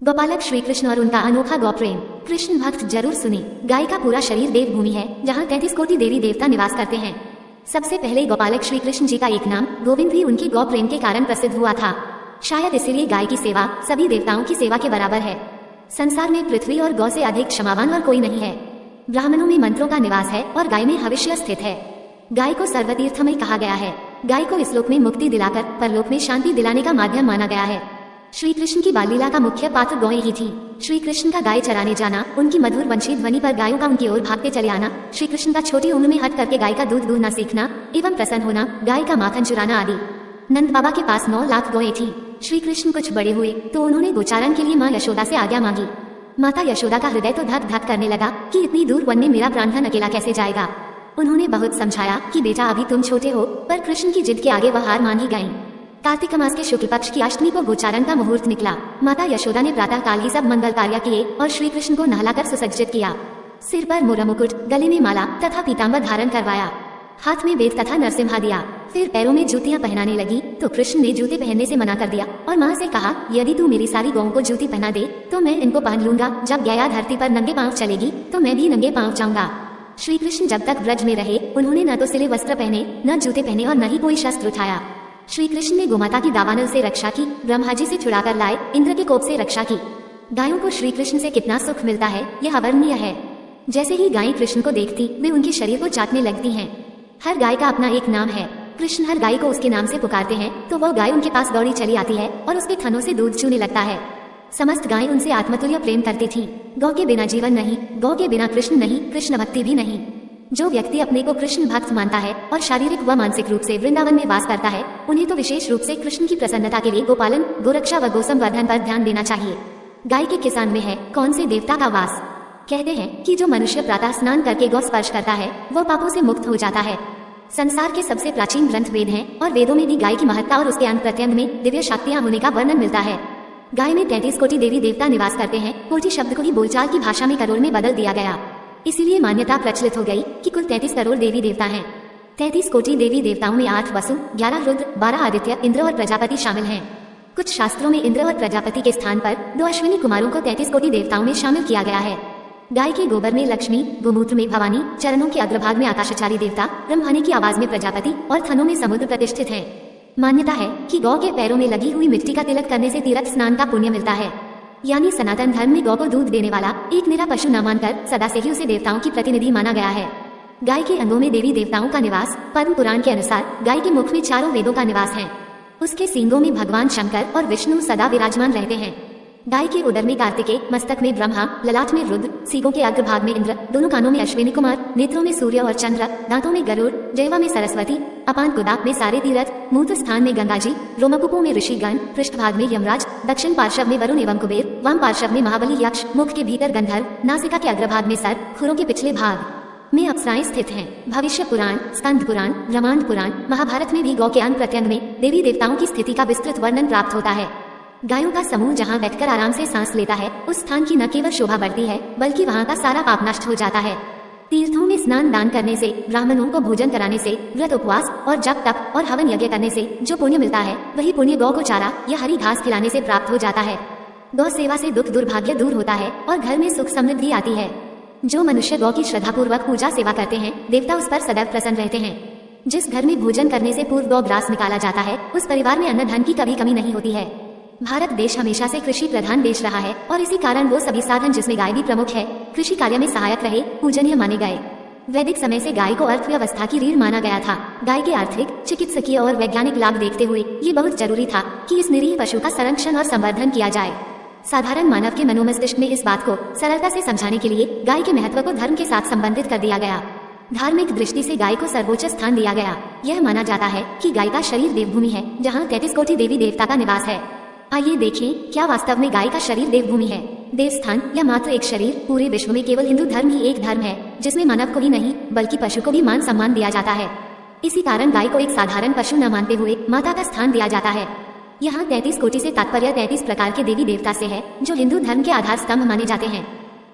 गोपालक श्री कृष्ण और उनका अनोखा गौ प्रेम। कृष्ण भक्त जरूर सुने। गाय का पूरा शरीर देवभूमि है, जहाँ 33 कोटि देवी देवता निवास करते हैं। सबसे पहले गोपालक श्री कृष्ण जी का एक नाम गोविंद भी उनके गौ प्रेम के कारण प्रसिद्ध हुआ था। शायद इसीलिए गाय की सेवा सभी देवताओं की सेवा के बराबर है। संसार में पृथ्वी और गौ से अधिक क्षमावान और कोई नहीं है। ब्राह्मणों में मंत्रों का निवास है और गाय में हविष्य स्थित है। गाय को सर्वतीर्थमय कहा गया है। गाय को इस लोक में मुक्ति दिलाकर परलोक में शांति दिलाने का माध्यम माना गया है। श्री कृष्ण की बाल लीला का मुख्य पात्र गौएं ही थी। श्री कृष्ण का गाय चराने जाना, उनकी मधुर वंशी ध्वनि पर गायों का उनकी ओर भागते चले आना, श्री कृष्ण का छोटी उम्र में हट करके गाय का दूध दूहना सीखना एवं प्रसन्न होना, गाय का माखन चुराना आदि। नंद बाबा के पास 9 लाख गौएं थी। श्री कृष्ण कुछ बड़े हुए तो उन्होंने गोचारण के लिए माँ यशोदा से आज्ञा मांगी। माता यशोदा का हृदय तो धक धक करने लगा कि इतनी दूर वन में मेरा प्राणधन अकेला कैसे जाएगा। उन्होंने बहुत समझाया कि बेटा अभी तुम छोटे हो, पर कृष्ण की जिद के आगे वह हार मान ही गईं। कार्तिक मास के शुक्ल पक्ष की अष्टमी को गोचारण का मुहूर्त निकला। माता यशोदा ने प्रातः काल ही सब मंगल कार्य किए और श्री कृष्ण को नहलाकर सुसज्जित किया। सिर पर मोरा मुकुट, गले में माला तथा पीताम्बर धारण करवाया, हाथ में वेद तथा नरसिम्हा दिया। फिर पैरों में जूतियां पहनाने लगी तो कृष्ण ने जूते पहनने से मना कर दिया और माँ से कहा, यदि तू मेरी सारी गौओं को जूती पहना दे तो मैं इनको पहन लूंगा। जब गया धरती पर नंगे पांव चलेगी तो मैं भी नंगे पांव जाऊंगा। श्री कृष्ण जब तक ब्रज में रहे उन्होंने न तो सिले वस्त्र पहने, न जूते पहने और न ही कोई शस्त्र उठाया। श्री कृष्ण ने गोमाता की दावानल से रक्षा की, ब्रह्मा जी से छुड़ाकर लाए इंद्र के कोप से रक्षा की। गायों को श्री कृष्ण से कितना सुख मिलता है यह अवर्णनीय है। जैसे ही गायें कृष्ण को देखती वे उनके शरीर को चाटने लगती हैं। हर गाय का अपना एक नाम है। कृष्ण हर गाय को उसके नाम से पुकारते हैं तो वह गाय उनके पास दौड़ी चली आती है और उसके थनों से दूध चूने लगता है। समस्त गायें उनसे आत्मतुल्य प्रेम करती थीं। गौ के बिना जीवन नहीं, गौ के बिना कृष्ण नहीं, कृष्ण भक्ति भी नहीं। जो व्यक्ति अपने को कृष्ण भक्त मानता है और शारीरिक व मानसिक रूप से वृंदावन में वास करता है, उन्हें तो विशेष रूप से कृष्ण की प्रसन्नता के लिए गोपालन, गोरक्षा व गोसंवर्धन पर ध्यान देना चाहिए। गाय के किसान में है कौन से देवता का वास। कहते हैं कि जो मनुष्य प्रातः स्नान करके गौ स्पर्श करता है वह पापों से मुक्त हो जाता है। संसार के सबसे प्राचीन ग्रंथ वेद हैं और वेदों में भी गाय की महत्ता और उसके अंग प्रत्यंग में दिव्य शक्तियां होने का वर्णन मिलता है। गाय में 33 कोटि देवी देवता निवास करते हैं। कोटि शब्द को ही बोलचाल की भाषा में करोड़ में बदल दिया गया। इसीलिए मान्यता प्रचलित हो गई कि कुल 33 करोड़ देवी देवता हैं। 33 कोटि देवी देवताओं में 8 वसु, 11 रुद्र, 12 आदित्य, इंद्र और प्रजापति शामिल हैं। कुछ शास्त्रों में इंद्र और प्रजापति के स्थान पर 2 अश्विनी कुमारों को 33 कोटि देवताओं में शामिल किया गया है। गाय के गोबर में लक्ष्मी, गोमूत्र में भवानी, चरणों के अग्रभाग में आकाशाचारी देवता, ब्रह्माने की आवाज में प्रजापति और थनों में समुद्र प्रतिष्ठित है। मान्यता है कि गौ के पैरों में लगी हुई मिट्टी का तिलक करने से तीर्थ स्नान का पुण्य मिलता है। यानी सनातन धर्म में गौ को दूध देने वाला एक निरा पशु न मानकर सदा से ही उसे देवताओं की प्रतिनिधि माना गया है। गाय के अंगों में देवी देवताओं का निवास। पद्म पुराण के अनुसार गाय के मुख में 4 वेदों का निवास है। उसके सींगों में भगवान शंकर और विष्णु सदा विराजमान रहते हैं। गाय के उदर में कार्तिकेय, मस्तक में ब्रह्मा, ललाट में रुद्र, सींगों के अग्रभाग में इंद्र, दोनों कानों में अश्विनी कुमार, नेत्रों में सूर्य और चंद्र, दांतों में गरुड़, जयवा में सरस्वती, अपान कुदाप में सारे तीर्थ, मूत्र स्थान में गंगा जी, रोमकूपों में ऋषिगण, पृष्ठभाग में यमराज, दक्षिण पार्श्व में वरुण एवं कुबेर, वाम पार्श्व में महाबली यक्ष, मुख के भीतर गंधर्व, नासिका के अग्रभाग में सर्प, खुरों के पिछले भाग में अप्सराएं स्थित हैं। भविष्य पुराण, स्कंद पुराण, ब्रह्मांड पुराण, महाभारत में भी गौ के अंग प्रत्यंग में देवी देवताओं की स्थिति का विस्तृत वर्णन प्राप्त होता है। गायों का समूह जहाँ बैठकर आराम से सांस लेता है उस स्थान की न केवल शोभा बढ़ती है बल्कि वहाँ का सारा पाप नष्ट हो जाता है। तीर्थों में स्नान दान करने से, ब्राह्मणों को भोजन कराने से, व्रत उपवास और जप तप और हवन यज्ञ करने से जो पुण्य मिलता है वही पुण्य गौ को चारा या हरी घास खिलाने से प्राप्त हो जाता है। गौ सेवा से दुख दुर्भाग्य दूर होता है और घर में सुख समृद्धि आती है। जो मनुष्य गौ की श्रद्धापूर्वक पूजा सेवा करते हैं देवता उस पर सदैव प्रसन्न रहते हैं। जिस घर में भोजन करने से पूर्व गौ ग्रास निकाला जाता है उस परिवार में अन्न धन की कभी कमी नहीं होती है। भारत देश हमेशा से कृषि प्रधान देश रहा है और इसी कारण वो सभी साधन जिसमें गाय भी प्रमुख है कृषि कार्य में सहायक रहे, पूजनीय माने गए। वैदिक समय से गाय को अर्थव्यवस्था की रीढ़ माना गया था। गाय के आर्थिक, चिकित्सकीय और वैज्ञानिक लाभ देखते हुए ये बहुत जरूरी था कि इस निरीह पशु का संरक्षण और संवर्धन किया जाए। साधारण मानव के मनोमस्तिष्क में इस बात को सरलता से समझाने के लिए गाय के महत्व को धर्म के साथ संबंधित कर दिया गया। धार्मिक दृष्टि से गाय को सर्वोच्च स्थान दिया गया। यह माना जाता है कि गाय का शरीर देवभूमि है जहाँ 33 कोटि देवी देवता का निवास है। आइए देखें क्या वास्तव में गाय का शरीर देवभूमि है। देवस्थान या मात्र एक शरीर। पूरे विश्व में केवल हिंदू धर्म ही एक धर्म है जिसमें मानव को ही नहीं बल्कि पशु को भी मान सम्मान दिया जाता है। इसी कारण गाय को एक साधारण पशु न मानते हुए माता का स्थान दिया जाता है। यहाँ 33 कोटि से तात्पर्य 33 प्रकार के देवी देवता से है जो हिंदू धर्म के आधार स्तंभ माने जाते हैं।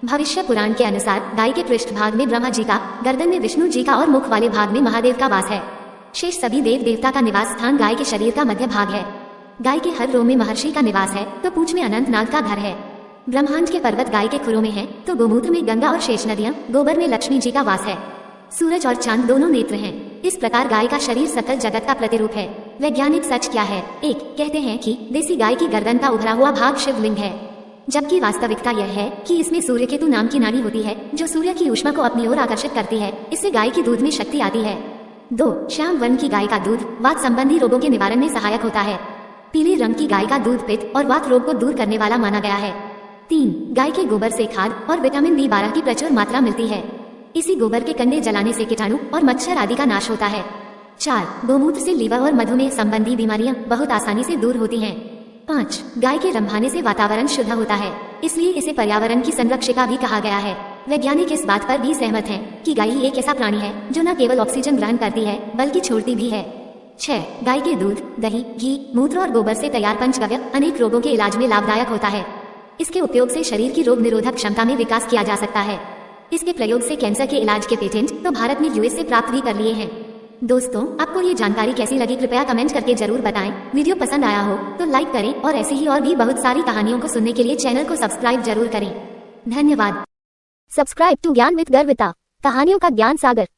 भविष्य पुराण के अनुसार गाय के पृष्ठभाग में ब्रह्मा जी का, गर्दन में विष्णु जी का और मुख वाले भाग में महादेव का वास है। शेष सभी देव देवता का निवास स्थान गाय के शरीर का मध्य भाग है। गाय के हर रो में महर्षि का निवास है तो पूंछ में अनंत नाग का घर है। ब्रह्मांड के पर्वत गाय के खुरों में हैं, तो गोमूत्र में गंगा और शेष नदियां, गोबर में लक्ष्मी जी का वास है। सूरज और चांद दोनों नेत्र हैं। इस प्रकार गाय का शरीर सकल जगत का प्रतिरूप है। वैज्ञानिक सच क्या है? 1. कहते हैं कि देसी गाय की गर्दन का उभरा हुआ भाग शिवलिंग है, जबकि वास्तविकता यह है कि इसमें सूर्य केतु नाम की नाड़ी होती है जो सूर्य की ऊष्मा को अपनी ओर आकर्षित करती है। इससे गाय की दूध में शक्ति आती है। 2. श्याम वर्ण की गाय का दूध वात संबंधी रोगों के निवारण में सहायक होता है। पीले रंग की गाय का दूध पित्त और वात रोग को दूर करने वाला माना गया है। 3. गाय के गोबर से खाद और विटामिन B12 की प्रचुर मात्रा मिलती है। इसी गोबर के कंडे जलाने से कीटाणु और मच्छर आदि का नाश होता है। 4. गोमूत्र से लीवर और मधुमेह संबंधी बीमारियां बहुत आसानी से दूर होती हैं। 5. गाय के रंभाने से वातावरण शुद्ध होता है, इसलिए इसे पर्यावरण की संरक्षिका भी कहा गया है। वैज्ञानिक इस बात पर भी सहमत हैं कि गाय ही एक ऐसा प्राणी है जो न केवल ऑक्सीजन ग्रहण करती है बल्कि छोड़ती भी है। 6. गाय के दूध, दही, घी, मूत्र और गोबर से तैयार पंचगव्य अनेक रोगों के इलाज में लाभदायक होता है। इसके उपयोग से शरीर की रोग निरोधक क्षमता में विकास किया जा सकता है। इसके प्रयोग से कैंसर के इलाज के पेटेंट तो भारत ने यूएस से प्राप्त भी कर लिए हैं। दोस्तों, आपको ये जानकारी कैसी लगी कृपया कमेंट करके जरूर बताएं। वीडियो पसंद आया हो तो लाइक करें और ऐसे ही और भी बहुत सारी कहानियों को सुनने के लिए चैनल को सब्सक्राइब जरूर करें। धन्यवाद। सब्सक्राइब टू ज्ञान विद गर्विता, कहानियों का ज्ञान सागर।